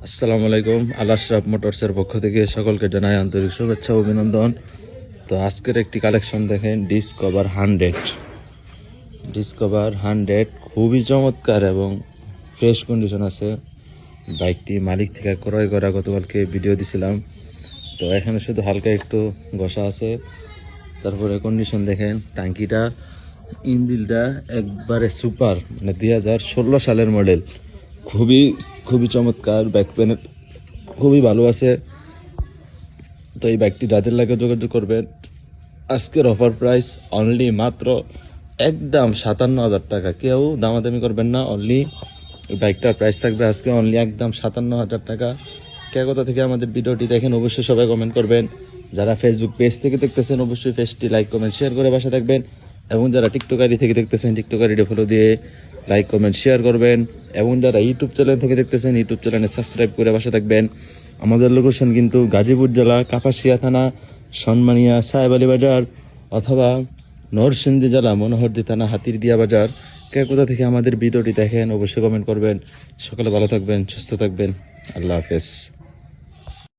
আসসালামু আলাইকুম। আল আশরাফ মোটরসের পক্ষ থেকে সকলকে জানাই আন্তরিক শুভেচ্ছা ও অভিনন্দন। তো আজকের একটি কালেকশন দেখেন, ডিসকভার 100 খুবই চমৎকার এবং ফ্রেশ কন্ডিশন আছে। বাইকটি মালিক থেকে ক্রয় করা, গতকালকে ভিডিও দিছিলাম। তো এখানে শুধু হালকা একটু ঘষা আছে। তারপরে কন্ডিশন দেখেন, টাঙ্কিটা, ইঞ্জিনটা একবারে সুপার, মানে 2016 সালের মডেল। খুবই খুবই চমৎকার। ব্যাক প্যানেল খুবই ভালো আছে। তো এই বাইকটি যাদের লাগে যোগাযোগ করবেন। আজকের অফার প্রাইস অনলি মাত্র একদম 57,000 টাকা। কেউ দামাদামি করবেন না, অনলি বাইকটার প্রাইস থাকবে আজকে অনলি একদম 57,000 টাকা। কে কোথা থেকে আমাদের ভিডিওটি দেখেন অবশ্যই সবাই কমেন্ট করবেন। যারা ফেসবুক পেজ থেকে দেখতেছেন অবশ্যই পেজটি লাইক কমেন্ট শেয়ার করে বাসা থাকবেন, এবং যারা টিকটক আইডি থেকে দেখতেছেন টিকটক আইডি ফলো দিয়ে লাইক কমেন্ট শেয়ার করবেন, এবং যারা ইউটিউব চ্যানেল থেকে দেখতেছেন ইউটিউব চ্যানেলে সাবস্ক্রাইব করে বাসা থাকবেন। আমাদের লোকেশন কিন্তু গাজীপুর জেলা কাপাসিয়া থানা, সনমানিয়া সাহেব আলী বাজার, অথবা নরসিংদী জেলা মনোহরদী থানা হাতিরদিয়া বাজার। কে কোথা থেকে আমাদের ভিডিওটি দেখেন অবশ্যই কমেন্ট করবেন। সকালে ভালো থাকবেন, সুস্থ থাকবেন। আল্লাহ হাফেজ।